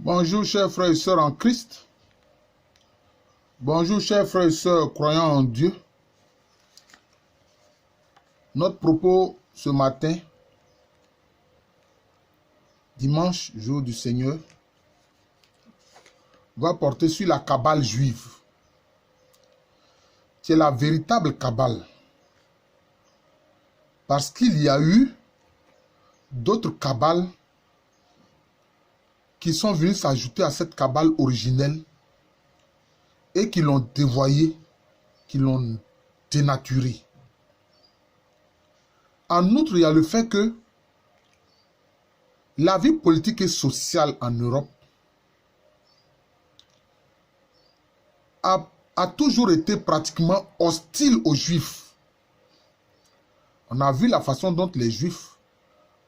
Bonjour chers frères et sœurs en Christ. Bonjour chers frères et sœurs croyants en Dieu. Notre propos ce matin, dimanche, jour du Seigneur, va porter sur la Kabbale juive. C'est la véritable Kabbale. Parce qu'il y a eu d'autres Kabbales qui sont venus s'ajouter à cette Kabbale originelle et qui l'ont dévoyée, qui l'ont dénaturée. En outre, il y a le fait que la vie politique et sociale en Europe a toujours été pratiquement hostile aux Juifs. On a vu la façon dont les Juifs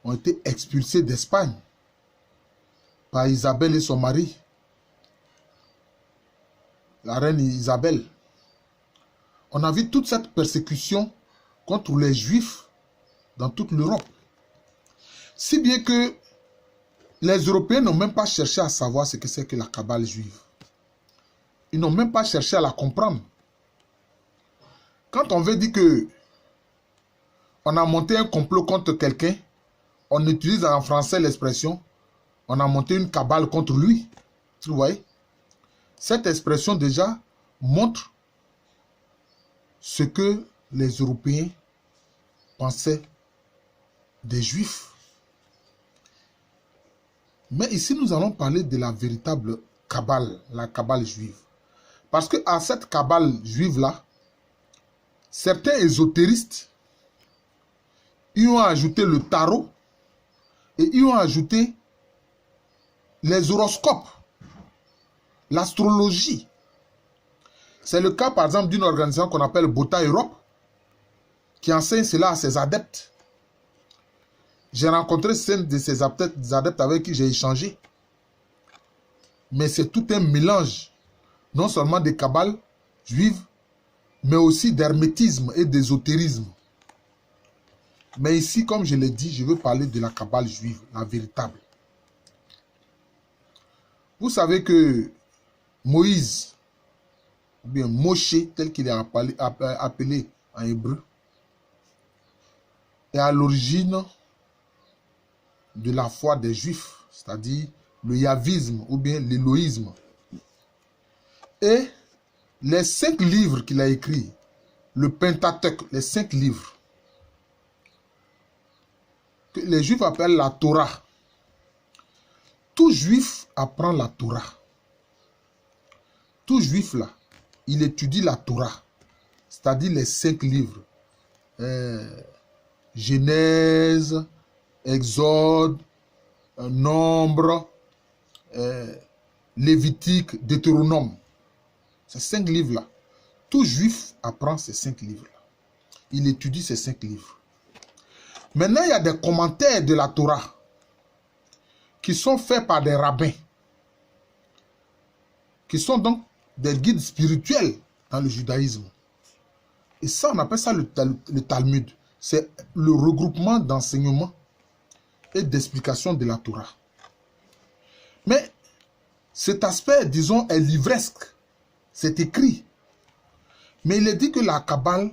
ont été expulsés d'Espagne par Isabelle et son mari, la reine Isabelle. On a vu toute cette persécution contre les Juifs dans toute l'Europe. Si bien que les Européens n'ont même pas cherché à savoir ce que c'est que la Kabbale juive. Ils n'ont même pas cherché à la comprendre. Quand on veut dire que on a monté un complot contre quelqu'un, on utilise en français l'expression on a monté une Kabbale contre lui. Vous voyez? Cette expression déjà montre ce que les Européens pensaient des Juifs. Mais ici, nous allons parler de la véritable Kabbale, la Kabbale juive. Parce que à cette Kabbale juive-là, certains ésotéristes, ils ont ajouté le tarot et ils ont ajouté les horoscopes, l'astrologie. C'est le cas, par exemple, d'une organisation qu'on appelle Bota Europe, qui enseigne cela à ses adeptes. J'ai rencontré certains de ces adeptes avec qui j'ai échangé. Mais c'est tout un mélange, non seulement de Kabbale juive, mais aussi d'hermétisme et d'ésotérisme. Mais ici, comme je l'ai dit, je veux parler de la Kabbale juive, la véritable. Vous savez que Moïse, ou bien Moshe, tel qu'il est appelé en hébreu, est à l'origine de la foi des Juifs, c'est-à-dire le yavisme ou bien l'éloïsme. Et les 5 livres qu'il a écrits, le Pentateuque, les 5 livres, que les Juifs appellent la Torah. Tout Juif apprend la Torah. Tout Juif là, il étudie la Torah, c'est-à-dire les 5 livres. Genèse, Exode, Nombre, Lévitique, Deutéronome. Ces 5 livres-là. Tout Juif apprend ces 5 livres-là. Il étudie ces 5 livres. Maintenant, il y a des commentaires de la Torah qui sont faits par des rabbins, qui sont donc des guides spirituels dans le judaïsme. Et ça, on appelle ça le Talmud. C'est le regroupement d'enseignements et d'explications de la Torah. Mais cet aspect, disons, est livresque. C'est écrit. Mais il est dit que la Kabbale,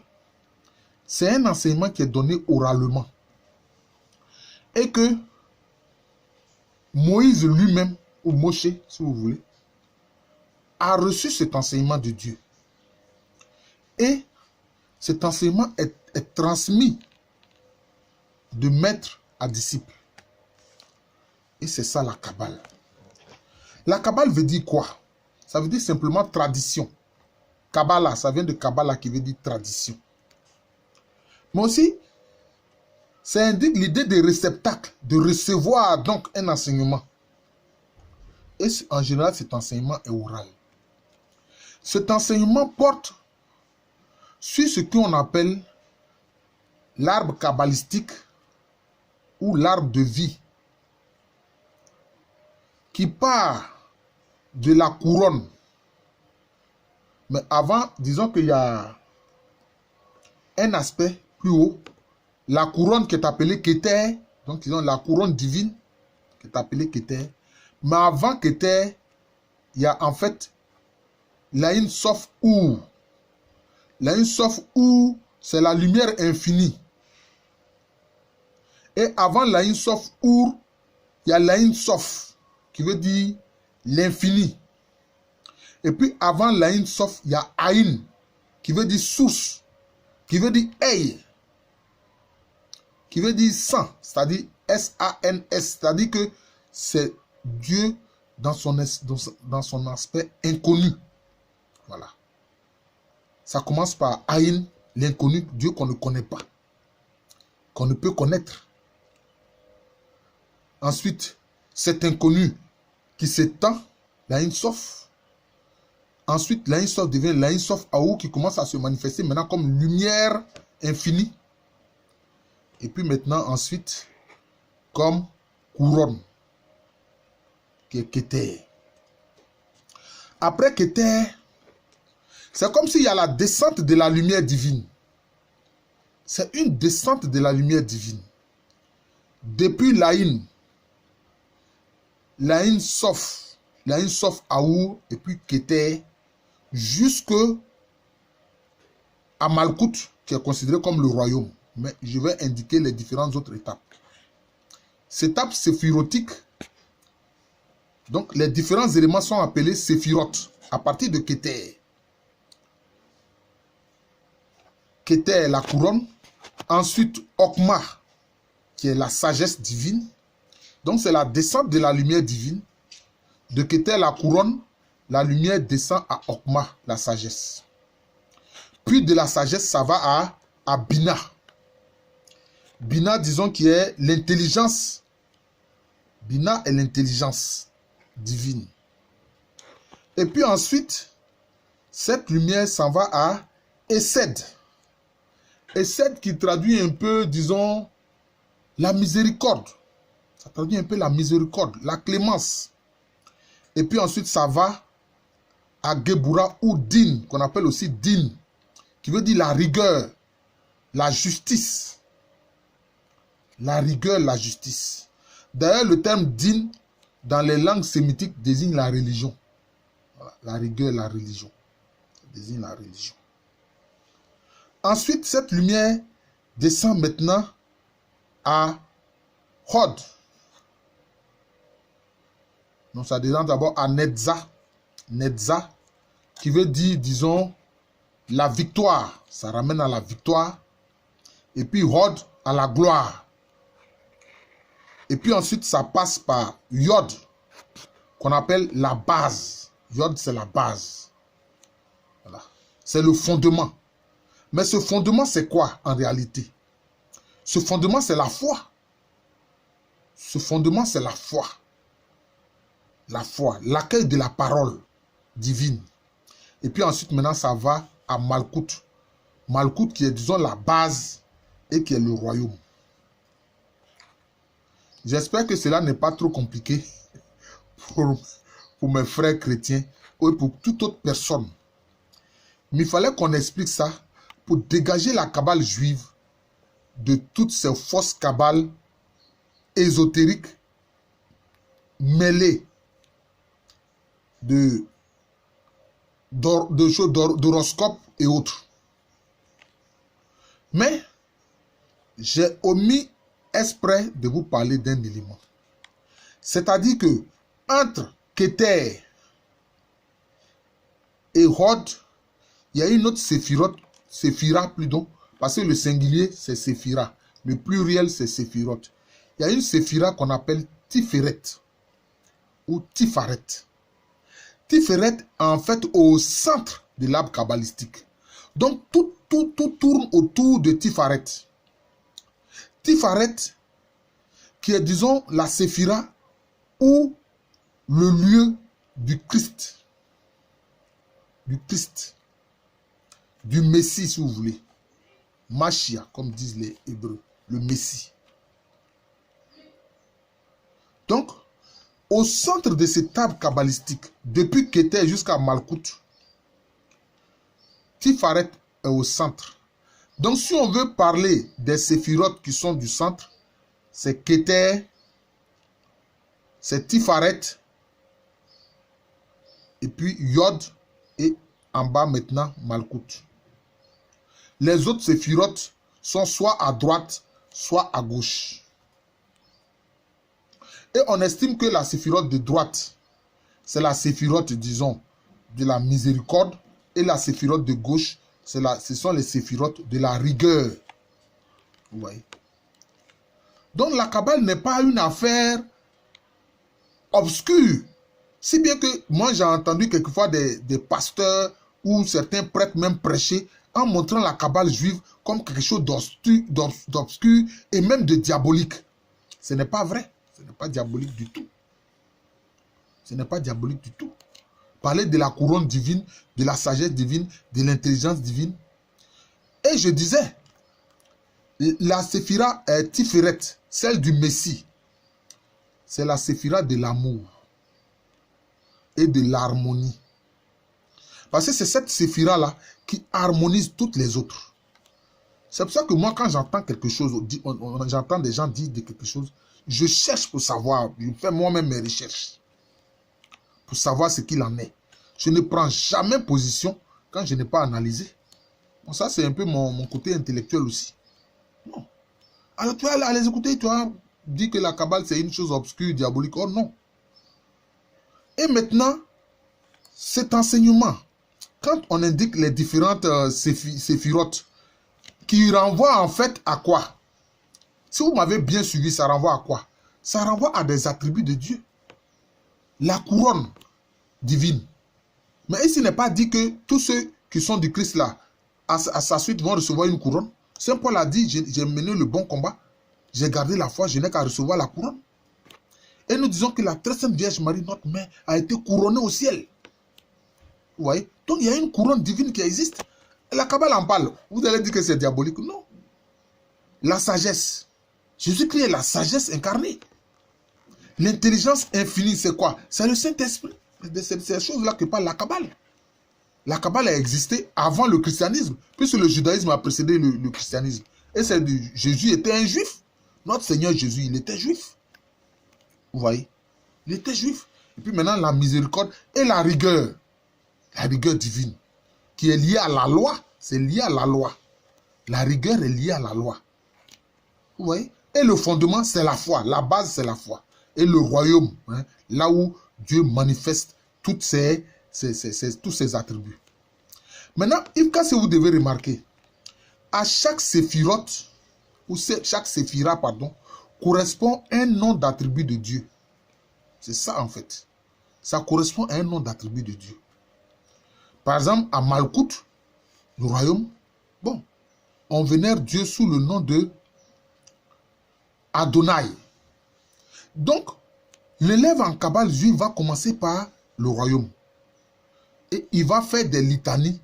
c'est un enseignement qui est donné oralement. Et que Moïse lui-même, ou Moshe, si vous voulez, a reçu cet enseignement de Dieu. Et cet enseignement est transmis de maître à disciple. Et c'est ça la Kabbale. La Kabbale veut dire quoi? Ça veut dire simplement tradition. Kabbalah, ça vient de Kabbalah qui veut dire tradition. Mais aussi, ça indique l'idée de réceptacle, de recevoir donc un enseignement. Et en général, cet enseignement est oral. Cet enseignement porte sur ce qu'on appelle l'arbre kabbalistique ou l'arbre de vie, qui part de la couronne. Mais avant, disons qu'il y a un aspect plus haut, la couronne qui est appelée Keter, donc disons la couronne divine qui est appelée Keter, Mais avant Keter, il y a en fait l'Aïn Sof Ou. L'Aïn Sof Ou, c'est la lumière infinie. Et avant l'Aïn Sof Ou, il y a l'Aïn Sof, qui veut dire l'infini. Et puis avant l'Aïn Sof, il y a Aïn, qui veut dire source, qui veut dire Aïe, qui veut dire sang, c'est-à-dire S-A-N-S, c'est-à-dire que c'est Dieu dans son aspect inconnu. Voilà. Ça commence par Aïn, l'inconnu, Dieu qu'on ne connaît pas, qu'on ne peut connaître. Ensuite, cet inconnu qui s'étend, l'Aïn Sof. Ensuite, l'Aïn Sof devient l'Aïn Sof Aou qui commence à se manifester maintenant comme lumière infinie. Et puis maintenant, ensuite, comme couronne, qui est Keter. Après Keter, c'est comme s'il y a la descente de la lumière divine. C'est une descente de la lumière divine. Depuis l'Aïn Sof Aou, et puis Keter, jusque à Malkout, qui est considéré comme le royaume. Mais je vais indiquer les différentes autres étapes. Ces étapes séphirotiques, donc les différents éléments sont appelés séphirotes à partir de Keter. Keter, la couronne. Ensuite, Okma, qui est la sagesse divine. Donc c'est la descente de la lumière divine. De Keter, la couronne, la lumière descend à Okma, la sagesse. Puis de la sagesse, ça va à Bina. Bina, disons, qui est l'intelligence. Bina est l'intelligence divine. Et puis ensuite, cette lumière s'en va à Essed. Essed qui traduit un peu, disons, la miséricorde. Ça traduit un peu la miséricorde, la clémence. Et puis ensuite, ça va à Gebura ou Din, qu'on appelle aussi Din, qui veut dire la rigueur, la justice. La rigueur, la justice. D'ailleurs, le terme din, dans les langues sémitiques, désigne la religion. Voilà, la rigueur, la religion. Ça désigne la religion. Ensuite, cette lumière descend maintenant à Hod. Donc, ça descend d'abord à Netza. Netza, qui veut dire, disons, la victoire. Ça ramène à la victoire. Et puis Hod, à la gloire. Et puis ensuite, ça passe par Yod, qu'on appelle la base. Yod, c'est la base. Voilà. C'est le fondement. Mais ce fondement, c'est quoi en réalité? Ce fondement, c'est la foi. Ce fondement, c'est la foi. La foi, l'accueil de la parole divine. Et puis ensuite, maintenant, ça va à Malkout. Malkout qui est, disons, la base et qui est le royaume. J'espère que cela n'est pas trop compliqué pour mes frères chrétiens ou pour toute autre personne. Mais il fallait qu'on explique ça pour dégager la cabale juive de toutes ces fausses cabales ésotériques mêlées d'horoscopes et autres. Mais j'ai omis exprès de vous parler d'un élément. C'est-à-dire que entre Keter et Hod, il y a une autre séphira plutôt, parce que le singulier c'est séphira, le pluriel c'est séphiroth. Il y a une séphira qu'on appelle Tiferet ou Tifaret. Tiferet est en fait au centre de l'arbre kabbalistique. Donc tout tourne autour de Tifaret. Tifaret, qui est, disons, la séphira ou le lieu du Christ. Du Christ. Du Messie, si vous voulez. Machia, comme disent les Hébreux. Le Messie. Donc, au centre de cet arbre kabbalistique, depuis Keter jusqu'à Malkout, Tifaret est au centre. Donc, si on veut parler des séphirotes qui sont du centre, c'est Keter, c'est Tifaret et puis Yod, et en bas maintenant Malkout. Les autres séphirotes sont soit à droite, soit à gauche. Et on estime que la séphirote de droite, c'est la séphirote, disons, de la miséricorde, et la séphirote de gauche, ce sont les séphirotes de la rigueur. Vous voyez? Donc la Kabbale n'est pas une affaire obscure. Si bien que moi j'ai entendu quelquefois des pasteurs ou certains prêtres même prêcher en montrant la Kabbale juive comme quelque chose d'obscur et même de diabolique. Ce n'est pas vrai. Ce n'est pas diabolique du tout. Ce n'est pas diabolique du tout. Parler de la couronne divine, de la sagesse divine, de l'intelligence divine. Et je disais, la séphira Tiferet, celle du Messie, c'est la séphira de l'amour et de l'harmonie. Parce que c'est cette séphira-là qui harmonise toutes les autres. C'est pour ça que moi, quand j'entends quelque chose, j'entends des gens dire de quelque chose, je cherche pour savoir, je fais moi-même mes recherches pour savoir ce qu'il en est. Je ne prends jamais position quand je n'ai pas analysé. Bon, ça, c'est un peu mon côté intellectuel aussi. Non. Alors, tu vas les écouter, tu vas dire que la Kabbale, c'est une chose obscure, diabolique. Oh non. Et maintenant, cet enseignement, quand on indique les différentes séphirotes, qui renvoient en fait à quoi? Si vous m'avez bien suivi, ça renvoie à quoi? Ça renvoie à des attributs de Dieu. La couronne divine. Mais ici, il n'est pas dit que tous ceux qui sont du Christ là, à sa suite, vont recevoir une couronne. Saint Paul a dit, j'ai mené le bon combat, j'ai gardé la foi, je n'ai qu'à recevoir la couronne. Et nous disons que la très sainte Vierge Marie, notre mère, a été couronnée au ciel. Vous voyez? Donc il y a une couronne divine qui existe. Et la Kabbale en parle. Vous allez dire que c'est diabolique. Non. La sagesse. Jésus-Christ est la sagesse incarnée. L'intelligence infinie, c'est quoi? C'est le Saint-Esprit. C'est ces choses-là que parle la Kabbale. La Kabbale a existé avant le christianisme, puisque le judaïsme a précédé le christianisme. Et Jésus était un juif. Notre Seigneur Jésus, il était juif. Vous voyez? Il était juif. Et puis maintenant, la miséricorde et la rigueur divine, qui est liée à la loi. C'est lié à la loi. La rigueur est liée à la loi. Vous voyez? Et le fondement, c'est la foi. La base, c'est la foi. Et le royaume, hein, là où Dieu manifeste tous ses attributs. Maintenant, si vous devez remarquer, à chaque séphirote, ou chaque séphira, pardon, correspond un nom d'attribut de Dieu. C'est ça en fait. Ça correspond à un nom d'attribut de Dieu. Par exemple, à Malkout, le royaume, bon, on vénère Dieu sous le nom de Adonai. Donc, l'élève en Kabbale juive va commencer par le royaume. Et il va faire des litanies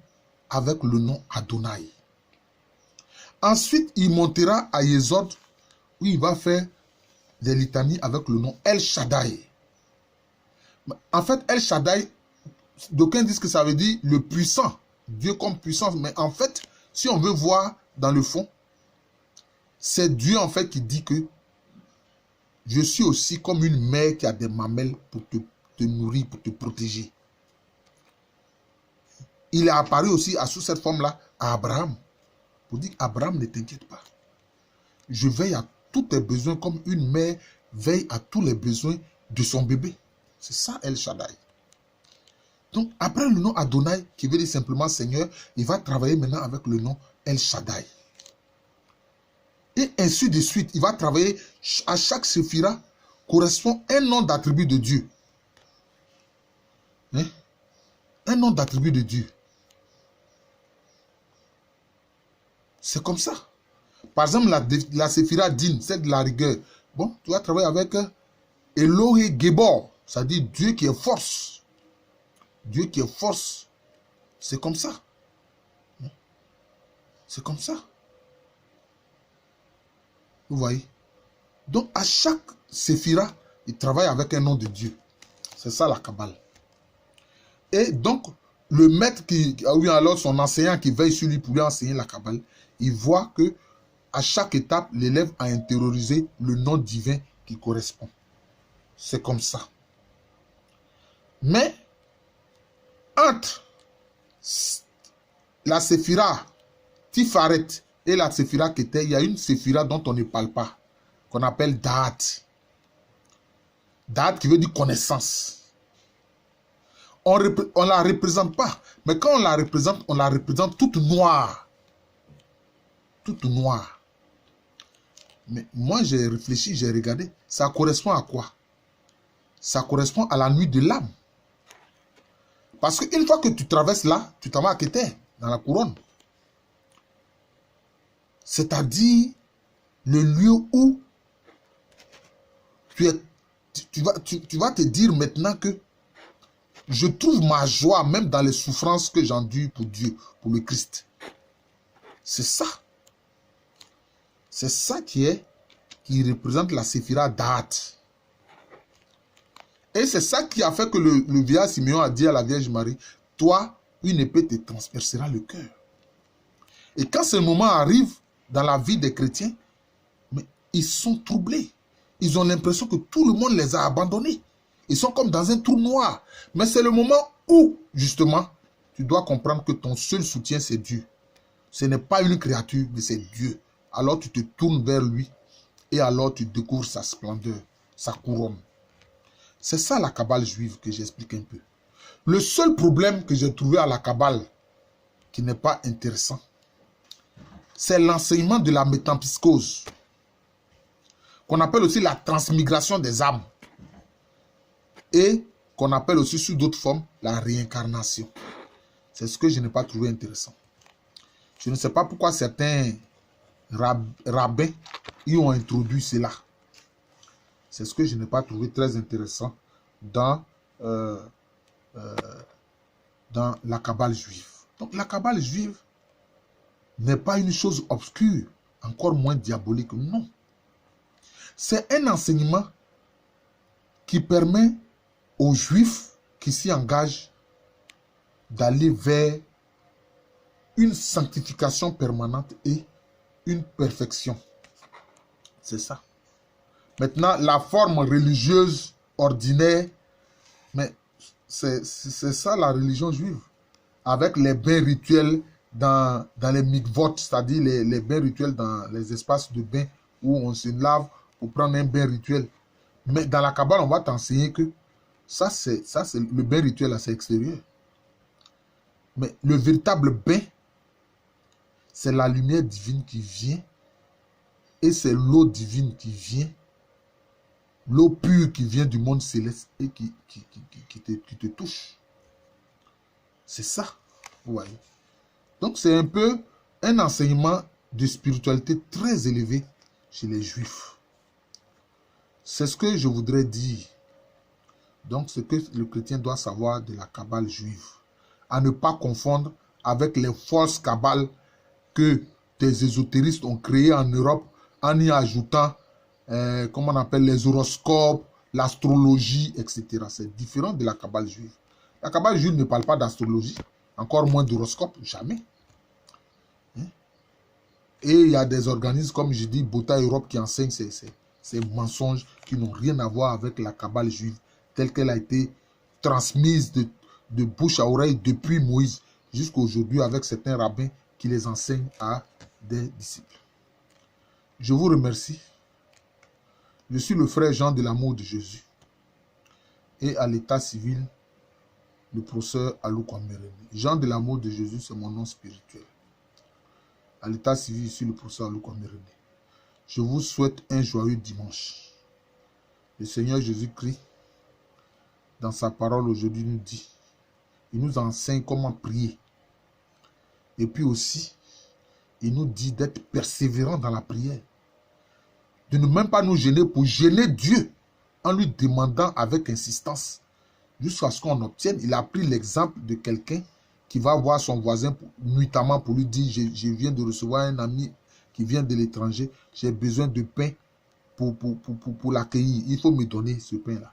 avec le nom Adonai. Ensuite, il montera à Yesod, où il va faire des litanies avec le nom El Shaddai. En fait, El Shaddai, d'aucuns disent que ça veut dire le puissant, Dieu comme puissance. Mais en fait, si on veut voir dans le fond, c'est Dieu en fait qui dit que je suis aussi comme une mère qui a des mamelles pour te nourrir, pour te protéger. Il est apparu aussi sous cette forme-là à Abraham. Pour dire Abraham, ne t'inquiète pas. Je veille à tous tes besoins comme une mère veille à tous les besoins de son bébé. C'est ça El Shaddai. Donc après le nom Adonai, qui veut dire simplement Seigneur, il va travailler maintenant avec le nom El Shaddai. Et ainsi de suite, il va travailler à chaque séphira correspond un nom d'attribut de Dieu. Hein? Un nom d'attribut de Dieu. C'est comme ça. Par exemple, la séphira Din, celle de la rigueur. Bon, tu vas travailler avec Elohe Gebor, c'est-à-dire Dieu qui est force. Dieu qui est force. C'est comme ça. C'est comme ça. Vous voyez? Donc, à chaque séphira, il travaille avec un nom de Dieu. C'est ça la Kabbale. Et donc, le maître ou alors son enseignant qui veille sur lui pour lui enseigner la Kabbale, il voit que à chaque étape, l'élève a intériorisé le nom divin qui correspond. C'est comme ça. Mais, entre la séphira Tiferet et la séphira Kéter, il y a une séphira dont on ne parle pas, qu'on appelle Daat. Daat qui veut dire connaissance. On ne la représente pas, mais quand on la représente toute noire. Toute noire. Mais moi, j'ai réfléchi, j'ai regardé. Ça correspond à quoi? Ça correspond à la nuit de l'âme. Parce qu'une fois que tu traverses là, tu t'en vas à Kéter, dans la couronne. C'est-à-dire le lieu où tu vas te dire maintenant que je trouve ma joie même dans les souffrances que j'endure pour Dieu, pour le Christ. C'est ça. C'est ça qui représente la séphira d'Aat. Et c'est ça qui a fait que le vieillard Simeon a dit à la Vierge Marie, toi, une épée te transpercera le cœur. Et quand ce moment arrive dans la vie des chrétiens, mais ils sont troublés. Ils ont l'impression que tout le monde les a abandonnés. Ils sont comme dans un trou noir. Mais c'est le moment où, justement, tu dois comprendre que ton seul soutien, c'est Dieu. Ce n'est pas une créature, mais c'est Dieu. Alors tu te tournes vers lui et alors tu découvres sa splendeur, sa couronne. C'est ça la Kabbale juive que j'explique un peu. Le seul problème que j'ai trouvé à la Kabbale, qui n'est pas intéressant, c'est l'enseignement de la métampsychose, qu'on appelle aussi la transmigration des âmes, et qu'on appelle aussi sous d'autres formes la réincarnation. C'est ce que je n'ai pas trouvé intéressant. Je ne sais pas pourquoi certains rabbins y ont introduit cela. C'est ce que je n'ai pas trouvé très intéressant dans la Kabbale juive. Donc la Kabbale juive n'est pas une chose obscure, encore moins diabolique, non. C'est un enseignement qui permet aux Juifs qui s'y engagent d'aller vers une sanctification permanente et une perfection. C'est ça. Maintenant, la forme religieuse ordinaire, mais c'est ça la religion juive. Avec les bains rituels dans les mikvot, c'est-à-dire les bains rituels dans les espaces de bain où on se lave pour prendre un bain rituel. Mais dans la Kabbale, on va t'enseigner que ça c'est le bain rituel, c'est extérieur. Mais le véritable bain, c'est la lumière divine qui vient et c'est l'eau divine qui vient, l'eau pure qui vient du monde céleste et qui te touche. C'est ça, vous voyez. Donc c'est un peu un enseignement de spiritualité très élevé chez les Juifs. C'est ce que je voudrais dire. Donc ce que le chrétien doit savoir de la Kabbale juive. À ne pas confondre avec les fausses Kabbales que des ésotéristes ont créées en Europe en y ajoutant, comment on appelle, les horoscopes, l'astrologie, etc. C'est différent de la Kabbale juive. La Kabbale juive ne parle pas d'astrologie, encore moins d'horoscope, jamais. Et il y a des organismes, comme je dis, Bota Europe, qui enseignent ces mensonges qui n'ont rien à voir avec la Kabbale juive, telle qu'elle a été transmise de bouche à oreille depuis Moïse jusqu'à aujourd'hui avec certains rabbins qui les enseignent à des disciples. Je vous remercie. Je suis le frère Jean de l'amour de Jésus. Et à l'état civil, le professeur Alou Kwaméreni. Jean de l'amour de Jésus, c'est mon nom spirituel. À l'état civil, je suis le professeur Alou Kwaméreni. Je vous souhaite un joyeux dimanche. Le Seigneur Jésus-Christ, dans sa parole aujourd'hui, nous dit, il nous enseigne comment prier. Et puis aussi, il nous dit d'être persévérant dans la prière. De ne même pas nous gêner pour gêner Dieu en lui demandant avec insistance jusqu'à ce qu'on obtienne. Il a pris l'exemple de quelqu'un qui va voir son voisin nuitamment pour lui dire je viens de recevoir un ami qui vient de l'étranger, j'ai besoin de pain pour l'accueillir. Il faut me donner ce pain-là.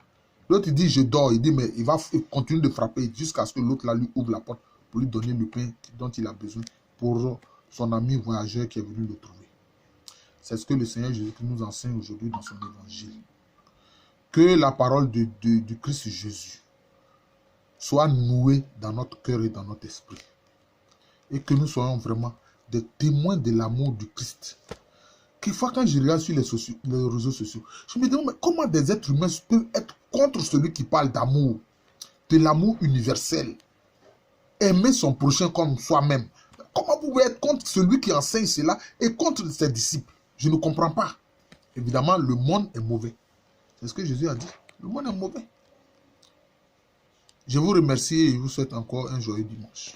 L'autre dit je dors, il dit mais il va continuer de frapper jusqu'à ce que l'autre là lui ouvre la porte pour lui donner le pain dont il a besoin pour son ami voyageur qui est venu le trouver. C'est ce que le Seigneur Jésus nous enseigne aujourd'hui dans son évangile. Que la parole du Christ Jésus soit noué dans notre cœur et dans notre esprit. Et que nous soyons vraiment des témoins de l'amour du Christ. Quelquefois, quand je regarde sur les réseaux sociaux, je me demande mais comment des êtres humains peuvent être contre celui qui parle d'amour, de l'amour universel, aimer son prochain comme soi-même. Comment vous pouvez être contre celui qui enseigne cela et contre ses disciples? Je ne comprends pas. Évidemment, le monde est mauvais. C'est ce que Jésus a dit. Le monde est mauvais. Je vous remercie et je vous souhaite encore un joyeux dimanche.